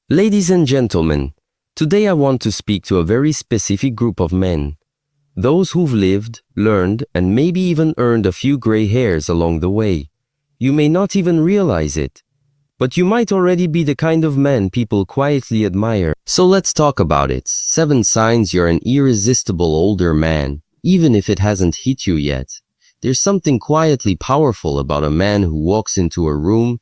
Ladies and gentlemen, today I want to speak to a very specific group of men. Those who've lived, learned, and maybe even earned a few gray hairs along the way. You may not even realize it, but you might already be the kind of man people quietly admire. So let's talk about it. 7 signs you're an irresistible older man, even if it hasn't hit you yet. There's something quietly powerful about a man who walks into a room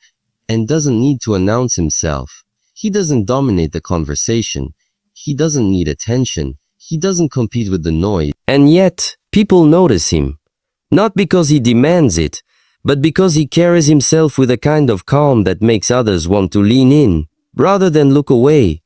and doesn't need to announce himself. He doesn't dominate the conversation. He doesn't need attention. He doesn't compete with the noise. And yet, people notice him. Not because he demands it, but because he carries himself with a kind of calm that makes others want to lean in, rather than look away.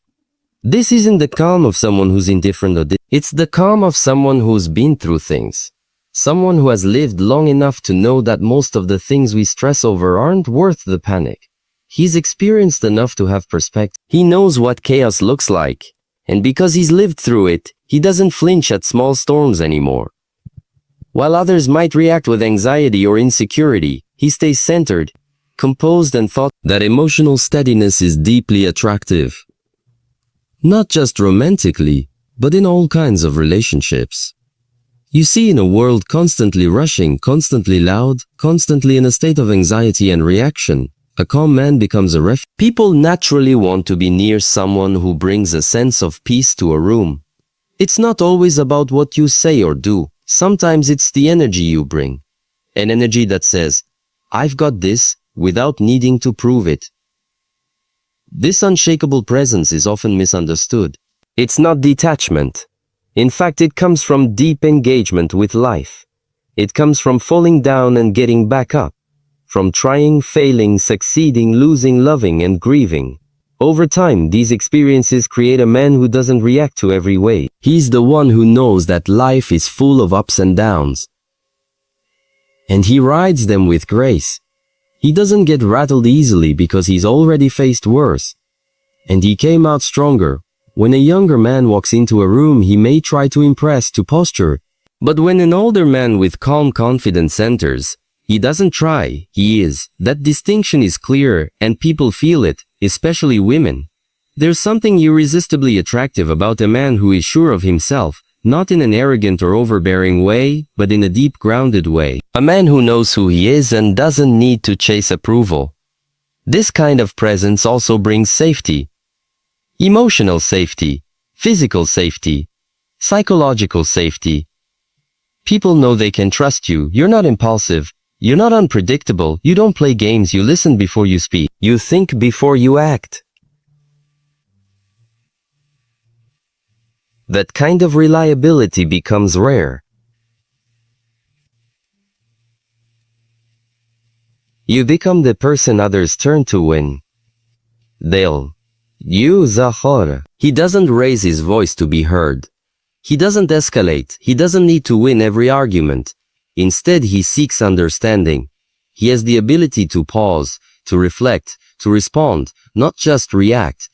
This isn't the calm of someone who's indifferent it's the calm of someone who's been through things. Someone who has lived long enough to know that most of the things we stress over aren't worth the panic. He's experienced enough to have perspective. He knows what chaos looks like. And because he's lived through it, he doesn't flinch at small storms anymore. While others might react with anxiety or insecurity, he stays centered, composed and thoughtful. That emotional steadiness is deeply attractive. Not just romantically, but in all kinds of relationships. You see, in a world constantly rushing, constantly loud, constantly in a state of anxiety and reaction, a calm man becomes a refuge. People naturally want to be near someone who brings a sense of peace to a room. It's not always about what you say or do. Sometimes it's the energy you bring. An energy that says, "I've got this," without needing to prove it. This unshakable presence is often misunderstood. It's not detachment. In fact, it comes from deep engagement with life. It comes from falling down and getting back up. From trying, failing, succeeding, losing, loving, and grieving. Over time, these experiences create a man who doesn't react to every wave. He's the one who knows that life is full of ups and downs. And he rides them with grace. He doesn't get rattled easily because he's already faced worse. And he came out stronger. When a younger man walks into a room, he may try to impress, to posture. But when an older man with calm confidence enters, he doesn't try, he is. That distinction is clear, and people feel it, especially women. There's something irresistibly attractive about a man who is sure of himself, not in an arrogant or overbearing way, but in a deep, grounded way. A man who knows who he is and doesn't need to chase approval. This kind of presence also brings safety. Emotional safety, physical safety, psychological safety. People know they can trust you. You're not impulsive. You're not unpredictable. You don't play games. You listen before you speak. You think before you act. That kind of reliability becomes rare. You become the person others turn to when they'll use a horror. He doesn't raise his voice to be heard. He doesn't escalate. He doesn't need to win every argument. Instead, he seeks understanding. He has the ability to pause, to reflect, to respond, not just react.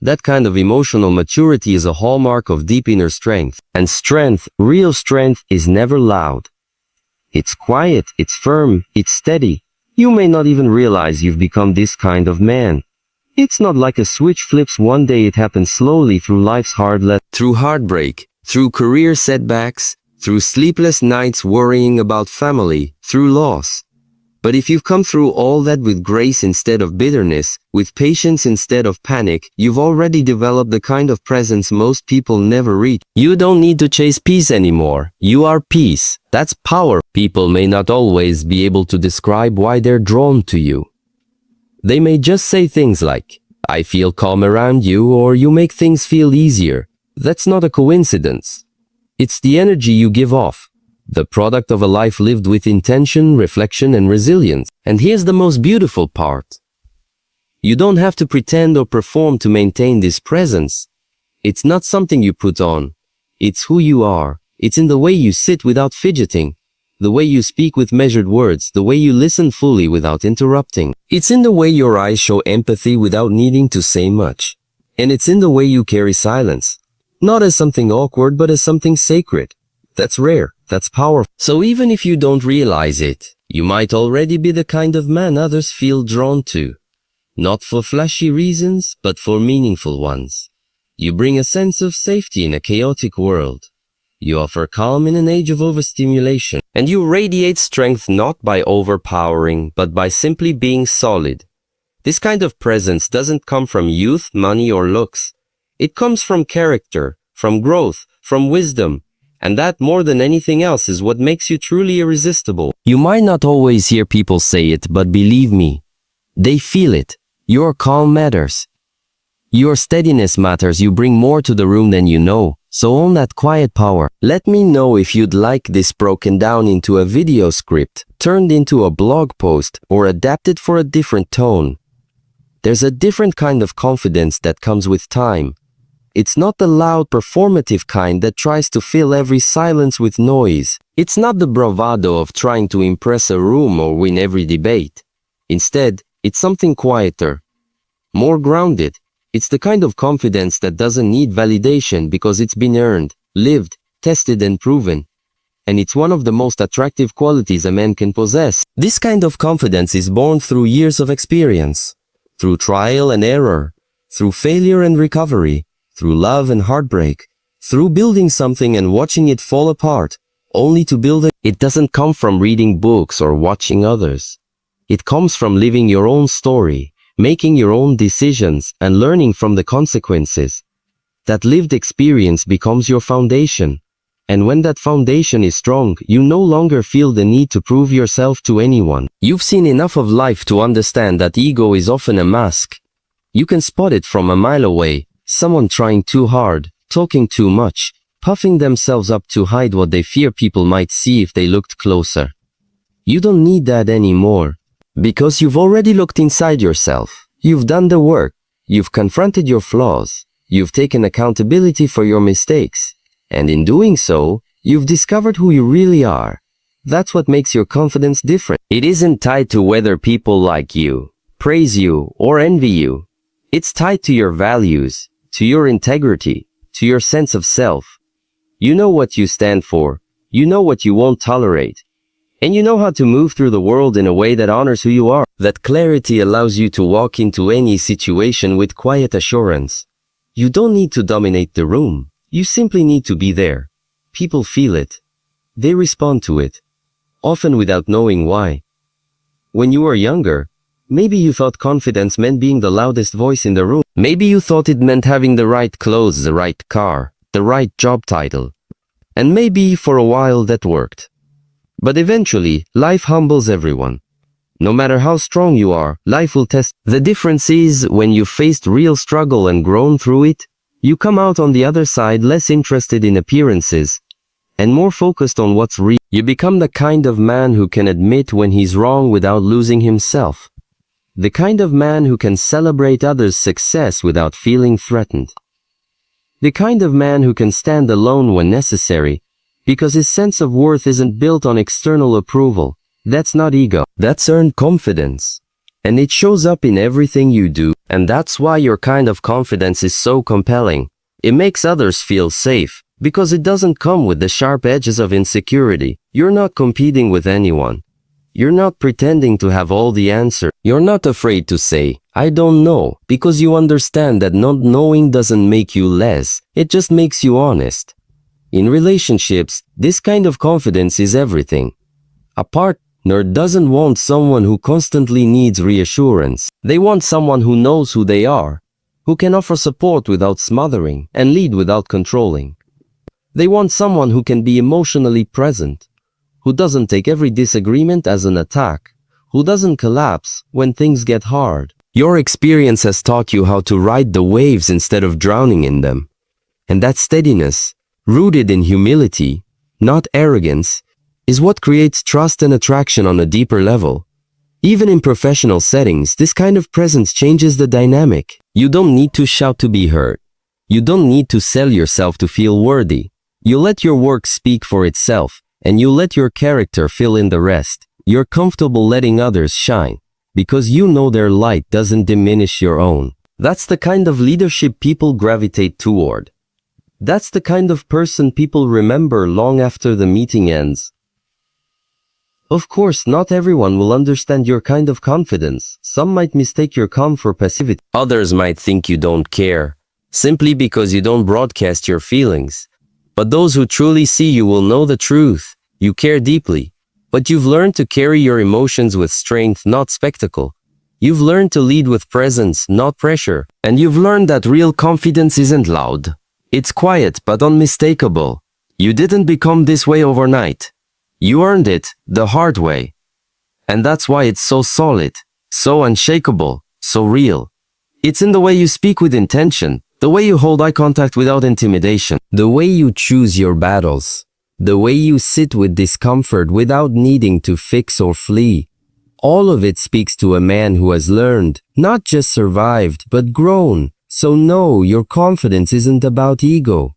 That kind of emotional maturity is a hallmark of deep inner strength. And strength, real strength, is never loud. It's quiet, it's firm, it's steady. You may not even realize you've become this kind of man. It's not like a switch flips one day. It happens slowly through life's hard lessons. Through heartbreak, through career setbacks, through sleepless nights worrying about family, through loss. But if you've come through all that with grace instead of bitterness, with patience instead of panic, you've already developed the kind of presence most people never reach. You don't need to chase peace anymore. You are peace. That's power. People may not always be able to describe why they're drawn to you. They may just say things like, "I feel calm around you," or "You make things feel easier." That's not a coincidence. It's the energy you give off, the product of a life lived with intention, reflection, and resilience. And here's the most beautiful part. You don't have to pretend or perform to maintain this presence. It's not something you put on. It's who you are. It's in the way you sit without fidgeting, the way you speak with measured words, the way you listen fully without interrupting. It's in the way your eyes show empathy without needing to say much. And it's in the way you carry silence. Not as something awkward, but as something sacred. That's rare. That's powerful. So even if you don't realize it, you might already be the kind of man others feel drawn to. Not for flashy reasons, but for meaningful ones. You bring a sense of safety in a chaotic world. You offer calm in an age of overstimulation. And you radiate strength not by overpowering, but by simply being solid. This kind of presence doesn't come from youth, money, or looks. It comes from character, from growth, from wisdom. And that, more than anything else, is what makes you truly irresistible. You might not always hear people say it, but believe me, they feel it. Your calm matters. Your steadiness matters. You bring more to the room than you know. So own that quiet power. Let me know if you'd like this broken down into a video script, turned into a blog post, or adapted for a different tone. There's a different kind of confidence that comes with time. It's not the loud, performative kind that tries to fill every silence with noise. It's not the bravado of trying to impress a room or win every debate. Instead, it's something quieter, more grounded. It's the kind of confidence that doesn't need validation because it's been earned, lived, tested, and proven. And it's one of the most attractive qualities a man can possess. This kind of confidence is born through years of experience, through trial and error, through failure and recovery, through love and heartbreak, through building something and watching it fall apart, only to build it. It doesn't come from reading books or watching others. It comes from living your own story, making your own decisions, and learning from the consequences. That lived experience becomes your foundation. And when that foundation is strong, you no longer feel the need to prove yourself to anyone. You've seen enough of life to understand that ego is often a mask. You can spot it from a mile away. Someone trying too hard, talking too much, puffing themselves up to hide what they fear people might see if they looked closer. You don't need that anymore. Because you've already looked inside yourself. You've done the work. You've confronted your flaws. You've taken accountability for your mistakes. And in doing so, you've discovered who you really are. That's what makes your confidence different. It isn't tied to whether people like you, praise you, or envy you. It's tied to your values, to your integrity, to your sense of self. You know what you stand for. You know what you won't tolerate. And you know how to move through the world in a way that honors who you are. That clarity allows you to walk into any situation with quiet assurance. You don't need to dominate the room. You simply need to be there. People feel it. They respond to it, often without knowing why. When you were younger, maybe you thought confidence meant being the loudest voice in the room. Maybe you thought it meant having the right clothes, the right car, the right job title. And maybe for a while that worked. But eventually, life humbles everyone. No matter how strong you are, life will test. The difference is, when you've faced real struggle and grown through it, you come out on the other side less interested in appearances and more focused on what's real. You become the kind of man who can admit when he's wrong without losing himself. The kind of man who can celebrate others' success without feeling threatened. The kind of man who can stand alone when necessary, because his sense of worth isn't built on external approval. That's not ego. That's earned confidence. And it shows up in everything you do. And that's why your kind of confidence is so compelling. It makes others feel safe, because it doesn't come with the sharp edges of insecurity. You're not competing with anyone. You're not pretending to have all the answers. You're not afraid to say, I don't know, because you understand that not knowing doesn't make you less. It just makes you honest. In relationships, this kind of confidence is everything. A partner doesn't want someone who constantly needs reassurance. They want someone who knows who they are, who can offer support without smothering and lead without controlling. They want someone who can be emotionally present, who doesn't take every disagreement as an attack, who doesn't collapse when things get hard. Your experience has taught you how to ride the waves instead of drowning in them. And that steadiness, rooted in humility, not arrogance, is what creates trust and attraction on a deeper level. Even in professional settings, this kind of presence changes the dynamic. You don't need to shout to be heard. You don't need to sell yourself to feel worthy. You let your work speak for itself, and you let your character fill in the rest. You're comfortable letting others shine, because you know their light doesn't diminish your own. That's the kind of leadership people gravitate toward. That's the kind of person people remember long after the meeting ends. Of course, not everyone will understand your kind of confidence. Some might mistake your calm for passivity. Others might think you don't care, simply because you don't broadcast your feelings. But those who truly see you will know the truth. You care deeply, but you've learned to carry your emotions with strength, not spectacle. You've learned to lead with presence, not pressure. And you've learned that real confidence isn't loud. It's quiet, but unmistakable. You didn't become this way overnight. You earned it the hard way. And that's why it's so solid, so unshakable, so real. It's in the way you speak with intention, the way you hold eye contact without intimidation, the way you choose your battles, the way you sit with discomfort without needing to fix or flee. All of it speaks to a man who has learned, not just survived, but grown. So no, your confidence isn't about ego.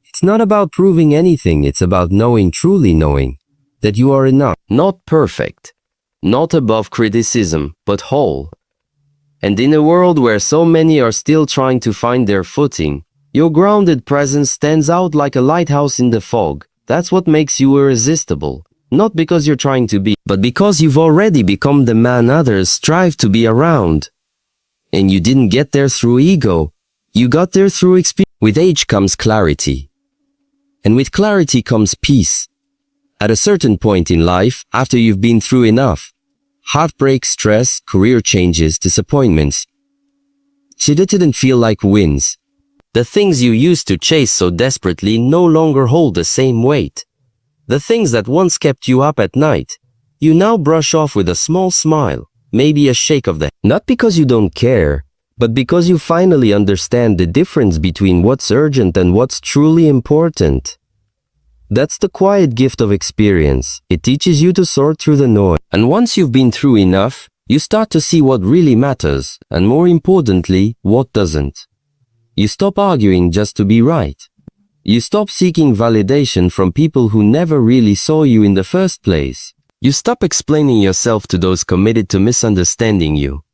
It's not about proving anything, it's about knowing, truly knowing, that you are enough. Not perfect, not above criticism, but whole. And in a world where so many are still trying to find their footing, your grounded presence stands out like a lighthouse in the fog. That's what makes you irresistible. Not because you're trying to be, but because you've already become the man others strive to be around. And you didn't get there through ego. You got there through experience. With age comes clarity. And with clarity comes peace. At a certain point in life, after you've been through enough, heartbreak, stress, career changes, disappointments, it didn't feel like wins. The things you used to chase so desperately no longer hold the same weight. The things that once kept you up at night, you now brush off with a small smile, maybe a shake of the head. Not because you don't care, but because you finally understand the difference between what's urgent and what's truly important. That's the quiet gift of experience. It teaches you to sort through the noise. And once you've been through enough, you start to see what really matters, and more importantly, what doesn't. You stop arguing just to be right. You stop seeking validation from people who never really saw you in the first place. You stop explaining yourself to those committed to misunderstanding you.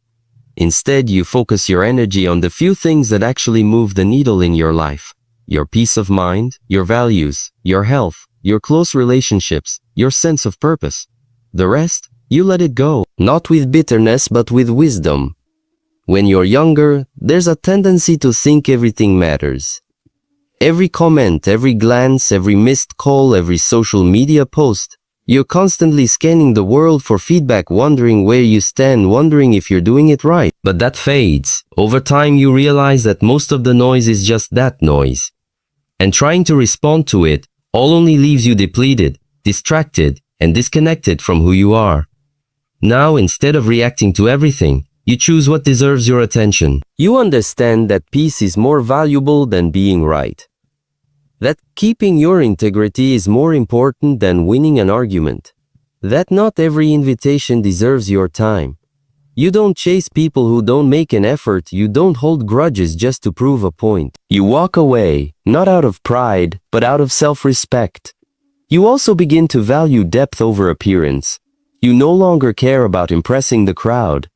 Instead, you focus your energy on the few things that actually move the needle in your life. Your peace of mind, your values, your health, your close relationships, your sense of purpose. The rest, you let it go. Not with bitterness, but with wisdom. When you're younger, there's a tendency to think everything matters. Every comment, every glance, every missed call, every social media post, you're constantly scanning the world for feedback, wondering where you stand, wondering if you're doing it right. But that fades. Over time, you realize that most of the noise is just that noise. And trying to respond to it all only leaves you depleted, distracted, and disconnected from who you are. Now, instead of reacting to everything, you choose what deserves your attention. You understand that peace is more valuable than being right. That keeping your integrity is more important than winning an argument. That not every invitation deserves your time. You don't chase people who don't make an effort. You don't hold grudges just to prove a point. You walk away, not out of pride, but out of self-respect. You also begin to value depth over appearance. You no longer care about impressing the crowd.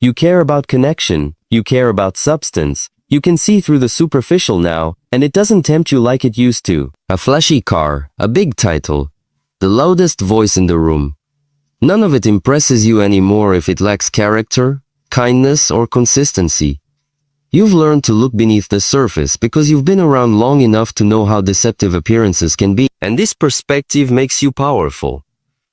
You care about connection. You care about substance. You can see through the superficial now, and it doesn't tempt you like it used to. A flashy car, a big title, the loudest voice in the room. None of it impresses you anymore if it lacks character, kindness, or consistency. You've learned to look beneath the surface because you've been around long enough to know how deceptive appearances can be. And this perspective makes you powerful.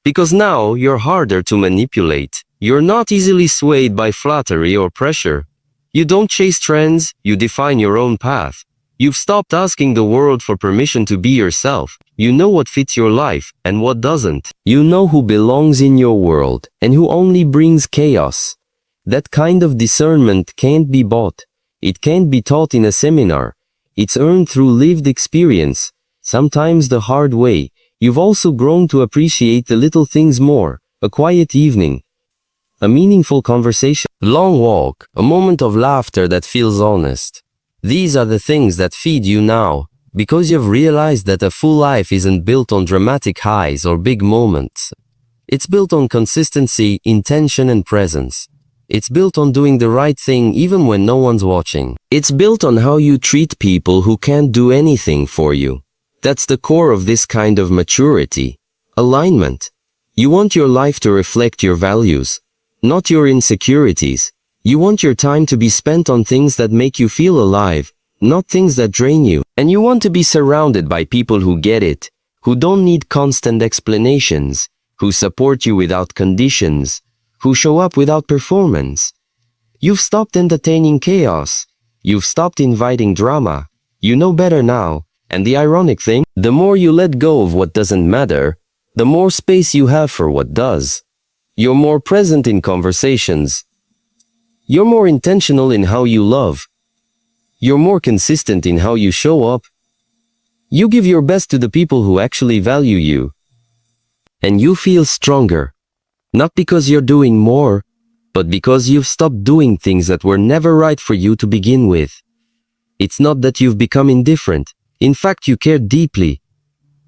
Because now you're harder to manipulate. You're not easily swayed by flattery or pressure. You don't chase trends, you define your own path. You've stopped asking the world for permission to be yourself. You know what fits your life and what doesn't. You know who belongs in your world and who only brings chaos. That kind of discernment can't be bought. It can't be taught in a seminar. It's earned through lived experience, sometimes the hard way. You've also grown to appreciate the little things more. A quiet evening, a meaningful conversation, long walk, a moment of laughter that feels honest. These are the things that feed you now, because you've realized that a full life isn't built on dramatic highs or big moments. It's built on consistency, intention, and presence. It's built on doing the right thing even when no one's watching. It's built on how you treat people who can't do anything for you. That's the core of this kind of maturity. Alignment. You want your life to reflect your values, not your insecurities. You want your time to be spent on things that make you feel alive, not things that drain you. And you want to be surrounded by people who get it, who don't need constant explanations, who support you without conditions, who show up without performance. You've stopped entertaining chaos. You've stopped inviting drama. You know better now. And the ironic thing, the more you let go of what doesn't matter, the more space you have for what does. You're more present in conversations. You're more intentional in how you love. You're more consistent in how you show up. You give your best to the people who actually value you. And you feel stronger. Not because you're doing more, but because you've stopped doing things that were never right for you to begin with. It's not that you've become indifferent. In fact, you care deeply.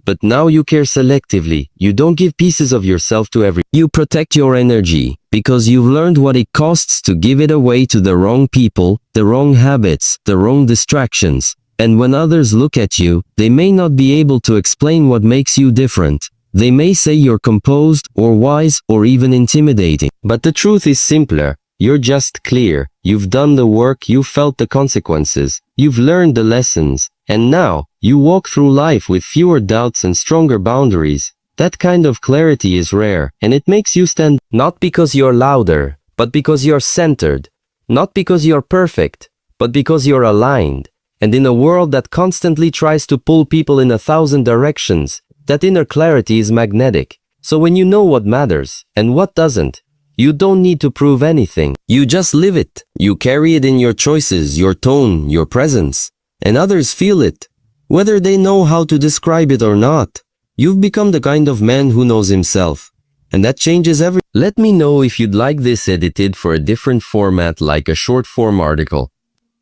But now you care selectively. You don't give pieces of yourself to everyone. You protect your energy because you've learned what it costs to give it away to the wrong people, the wrong habits, the wrong distractions. And when others look at you, they may not be able to explain what makes you different. They may say you're composed, or wise, or even intimidating. But the truth is simpler. You're just clear. You've done the work, you've felt the consequences, you've learned the lessons, and now, you walk through life with fewer doubts and stronger boundaries. That kind of clarity is rare, and it makes you stand, not because you're louder, but because you're centered. Not because you're perfect, but because you're aligned. And in a world that constantly tries to pull people in 1,000 directions, that inner clarity is magnetic. So when you know what matters, and what doesn't, you don't need to prove anything. You just live it. You carry it in your choices, your tone, your presence. And others feel it, whether they know how to describe it or not. You've become the kind of man who knows himself. And that changes everything. Let me know if you'd like this edited for a different format, like a short-form article,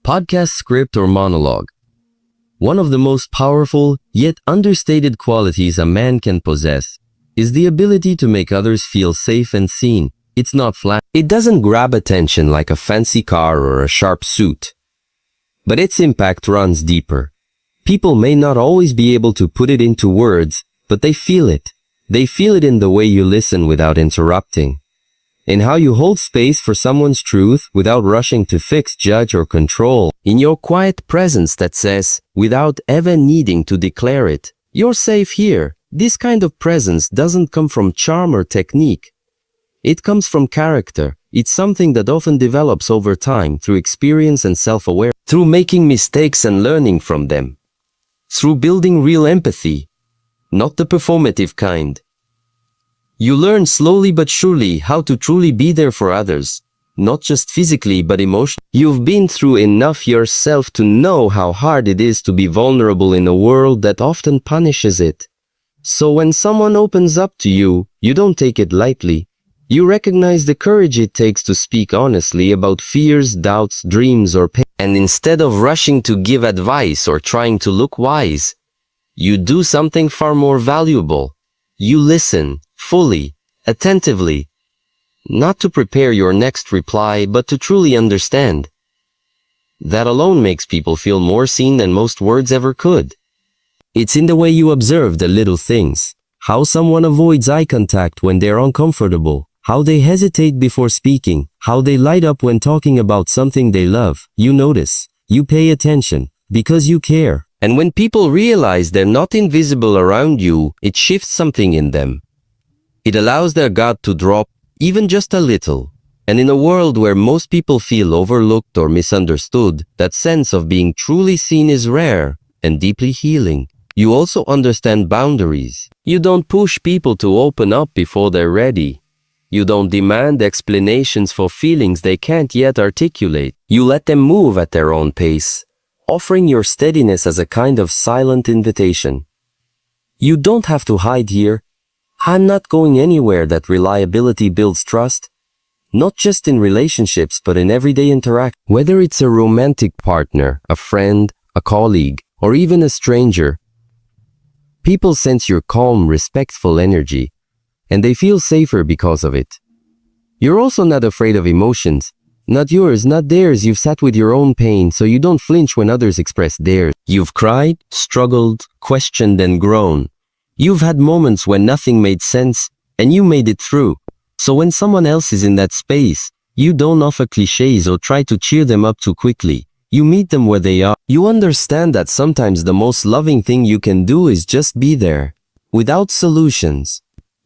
podcast script, or monologue. One of the most powerful, yet understated qualities a man can possess is the ability to make others feel safe and seen. It's not flat. It doesn't grab attention like a fancy car or a sharp suit. But its impact runs deeper. People may not always be able to put it into words, but they feel it. They feel it in the way you listen without interrupting, in how you hold space for someone's truth without rushing to fix, judge, or control, in your quiet presence that says, without ever needing to declare it, you're safe here. This kind of presence doesn't come from charm or technique. It comes from character. It's something that often develops over time through experience and self-awareness, through making mistakes and learning from them, through building real empathy, not the performative kind. You learn slowly but surely how to truly be there for others, not just physically but emotionally. You've been through enough yourself to know how hard it is to be vulnerable in a world that often punishes it. So when someone opens up to you, you don't take it lightly. You recognize the courage it takes to speak honestly about fears, doubts, dreams, or pain. And instead of rushing to give advice or trying to look wise, you do something far more valuable. You listen, fully, attentively, not to prepare your next reply, but to truly understand. That alone makes people feel more seen than most words ever could. It's in the way you observe the little things. How someone avoids eye contact when they're uncomfortable. How they hesitate before speaking, how they light up when talking about something they love. You notice, you pay attention, because you care. And when people realize they're not invisible around you, it shifts something in them. It allows their guard to drop, even just a little. And in a world where most people feel overlooked or misunderstood, that sense of being truly seen is rare and deeply healing. You also understand boundaries. You don't push people to open up before they're ready. You don't demand explanations for feelings they can't yet articulate. You let them move at their own pace, offering your steadiness as a kind of silent invitation. You don't have to hide here. I'm not going anywhere. That reliability builds trust, not just in relationships but in everyday interaction. Whether it's a romantic partner, a friend, a colleague, or even a stranger, people sense your calm, respectful energy, and they feel safer because of it. You're also not afraid of emotions. Not yours, not theirs. You've sat with your own pain, so you don't flinch when others express theirs. You've cried, struggled, questioned, and grown. You've had moments when nothing made sense, and you made it through. So when someone else is in that space, you don't offer cliches or try to cheer them up too quickly. You meet them where they are. You understand that sometimes the most loving thing you can do is just be there. Without solutions.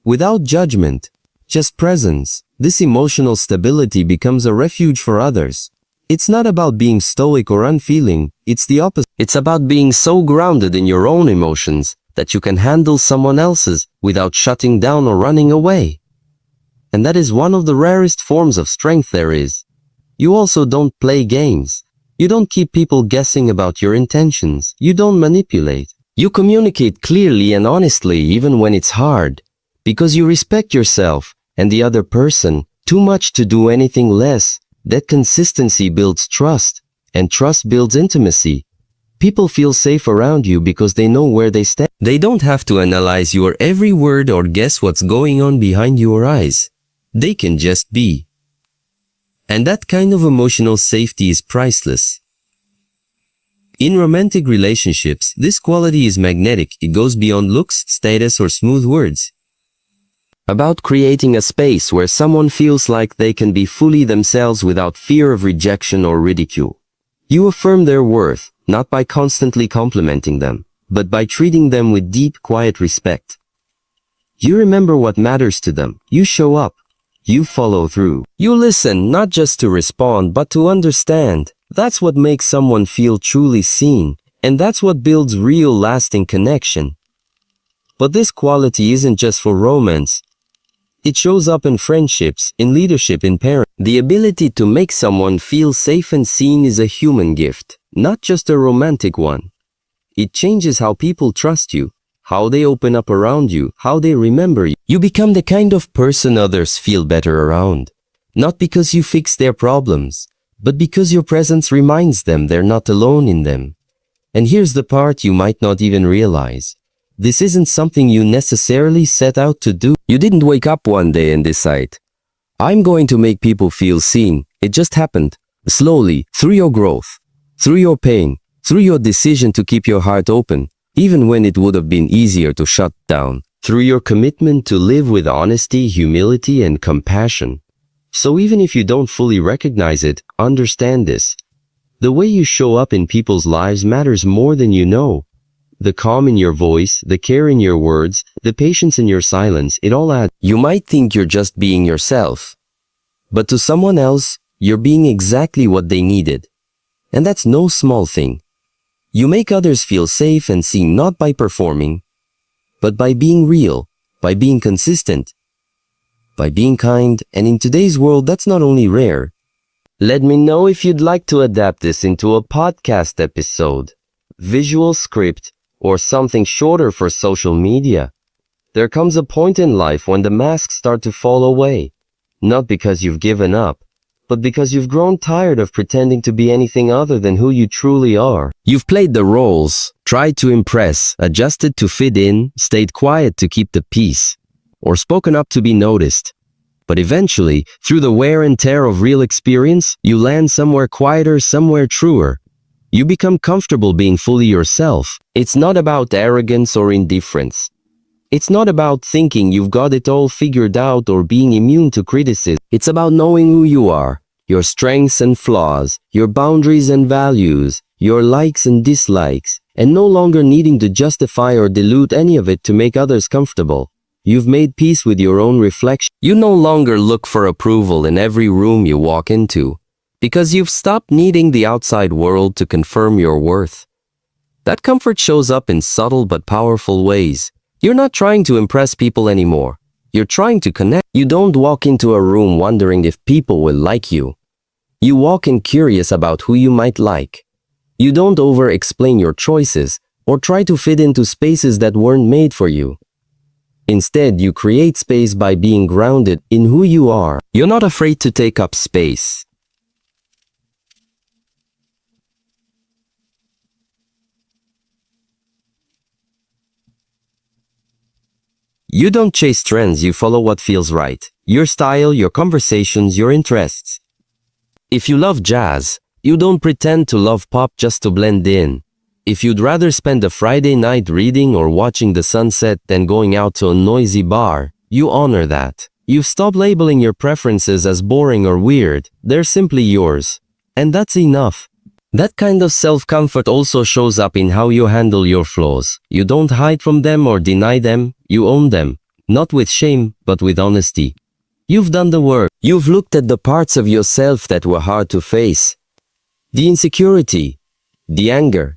Without judgment. Just presence. This emotional stability becomes a refuge for others. It's not about being stoic or unfeeling, it's the opposite. It's about being so grounded in your own emotions that you can handle someone else's without shutting down or running away. And that is one of the rarest forms of strength there is. You also don't play games. You don't keep people guessing about your intentions. You don't manipulate. You communicate clearly and honestly even when it's hard. Because you respect yourself and the other person too much to do anything less. That consistency builds trust, and trust builds intimacy. People feel safe around you because they know where they stand. They don't have to analyze your every word or guess what's going on behind your eyes. They can just be. And that kind of emotional safety is priceless. In romantic relationships, this quality is magnetic. It goes beyond looks, status, or smooth words. About creating a space where someone feels like they can be fully themselves without fear of rejection or ridicule. You affirm their worth, not by constantly complimenting them, but by treating them with deep, quiet respect. You remember what matters to them. You show up. You follow through. You listen, not just to respond, but to understand. That's what makes someone feel truly seen, and that's what builds real, lasting connection. But this quality isn't just for romance. It shows up in friendships, in leadership, in parenting. The ability to make someone feel safe and seen is a human gift, not just a romantic one. It changes how people trust you, how they open up around you, how they remember you. You become the kind of person others feel better around. Not because you fix their problems, but because your presence reminds them they're not alone in them. And here's the part you might not even realize. This isn't something you necessarily set out to do. You didn't wake up one day and decide, I'm going to make people feel seen. It just happened. Slowly, through your growth, through your pain, through your decision to keep your heart open, even when it would have been easier to shut down, through your commitment to live with honesty, humility, and compassion. So even if you don't fully recognize it, understand this. The way you show up in people's lives matters more than you know. The calm in your voice, the care in your words, the patience in your silence, it all adds. You might think you're just being yourself, but to someone else, you're being exactly what they needed. And that's no small thing. You make others feel safe and seen not by performing, but by being real, by being consistent, by being kind, and in today's world that's not only rare. Let me know if you'd like to adapt this into a podcast episode, visual script, or something shorter for social media. There comes a point in life when the masks start to fall away, not because you've given up, but because you've grown tired of pretending to be anything other than who you truly are. You've played the roles, tried to impress, adjusted to fit in, stayed quiet to keep the peace, or spoken up to be noticed. But eventually, through the wear and tear of real experience, you land somewhere quieter, somewhere truer. You become comfortable being fully yourself. It's not about arrogance or indifference. It's not about thinking you've got it all figured out or being immune to criticism. It's about knowing who you are, your strengths and flaws, your boundaries and values, your likes and dislikes, and no longer needing to justify or dilute any of it to make others comfortable. You've made peace with your own reflection. You no longer look for approval in every room you walk into, because you've stopped needing the outside world to confirm your worth. That comfort shows up in subtle but powerful ways. You're not trying to impress people anymore. You're trying to connect. You don't walk into a room wondering if people will like you. You walk in curious about who you might like. You don't over-explain your choices or try to fit into spaces that weren't made for you. Instead, you create space by being grounded in who you are. You're not afraid to take up space. You don't chase trends, you follow what feels right. Your style, your conversations, your interests. If you love jazz, you don't pretend to love pop just to blend in. If you'd rather spend a Friday night reading or watching the sunset than going out to a noisy bar, You honor that. You've stopped labeling your preferences as boring or weird. They're simply yours. And that's enough. That kind of self-comfort also shows up in how you handle your flaws. You don't hide from them or deny them, you own them. Not with shame, but with honesty. You've done the work. You've looked at the parts of yourself that were hard to face. The insecurity, the anger.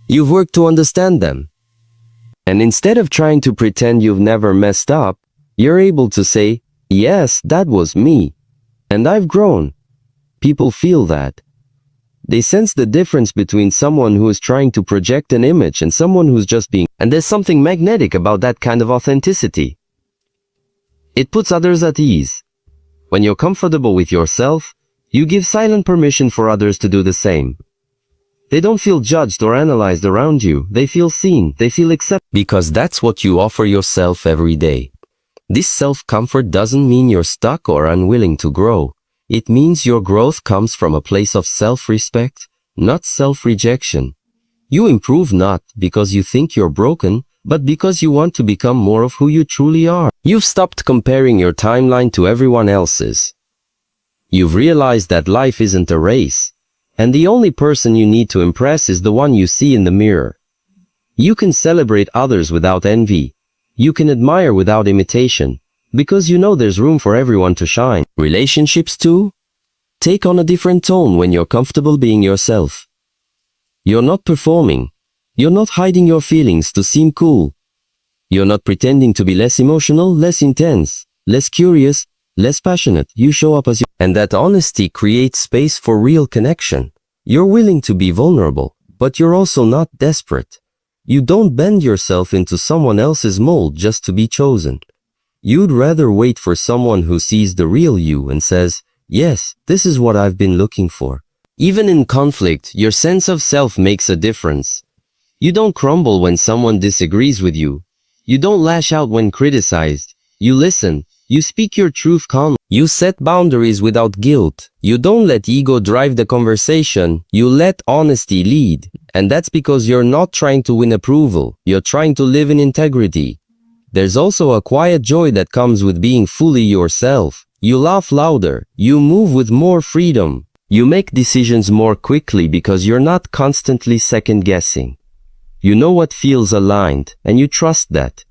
You've worked to understand them. And instead of trying to pretend you've never messed up, you're able to say, yes, that was me. And I've grown. People feel that. They sense the difference between someone who is trying to project an image and someone who's just being. And there's something magnetic about that kind of authenticity. It puts others at ease. When you're comfortable with yourself, you give silent permission for others to do the same. They don't feel judged or analyzed around you. They feel seen. They feel accepted. Because that's what you offer yourself every day. This self-comfort doesn't mean you're stuck or unwilling to grow. It means your growth comes from a place of self-respect, not self-rejection. You improve not because you think you're broken, but because you want to become more of who you truly are. You've stopped comparing your timeline to everyone else's. You've realized that life isn't a race, and the only person you need to impress is the one you see in the mirror. You can celebrate others without envy. You can admire without imitation, because you know there's room for everyone to shine. Relationships too? Take on a different tone when you're comfortable being yourself. You're not performing. You're not hiding your feelings to seem cool. You're not pretending to be less emotional, less intense, less curious, less passionate. You show up as you. And that honesty creates space for real connection. You're willing to be vulnerable, but you're also not desperate. You don't bend yourself into someone else's mold just to be chosen. You'd rather wait for someone who sees the real you and says, yes, this is what I've been looking for. Even in conflict, your sense of self makes a difference. You don't crumble when someone disagrees with you. You don't lash out when criticized. You listen. You speak your truth calmly. You set boundaries without guilt. You don't let ego drive the conversation. You let honesty lead. And that's because you're not trying to win approval. You're trying to live in integrity. There's also a quiet joy that comes with being fully yourself. You laugh louder. You move with more freedom. You make decisions more quickly because you're not constantly second-guessing. You know what feels aligned, and you trust that.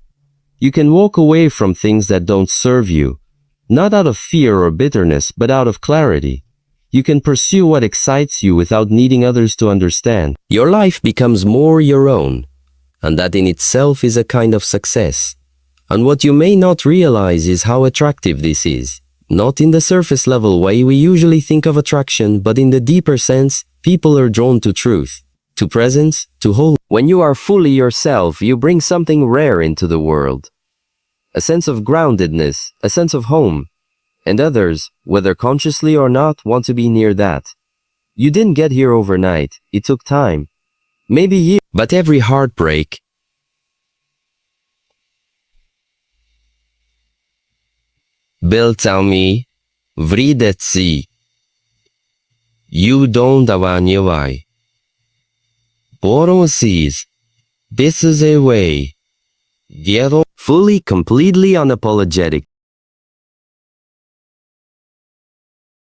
You can walk away from things that don't serve you, not out of fear or bitterness, but out of clarity. You can pursue what excites you without needing others to understand. Your life becomes more your own, and that in itself is a kind of success. And what you may not realize is how attractive this is. Not in the surface level way we usually think of attraction, but in the deeper sense, people are drawn to truth, to presence, to whole. When you are fully yourself, you bring something rare into the world. A sense of groundedness, a sense of home. And others, whether consciously or not, want to be near that. You didn't get here overnight. It took time. Maybe years. But every heartbreak, Beltami, Vridetsi, you don't avanyavai. Boron sees, this is a way. Fully, completely unapologetic.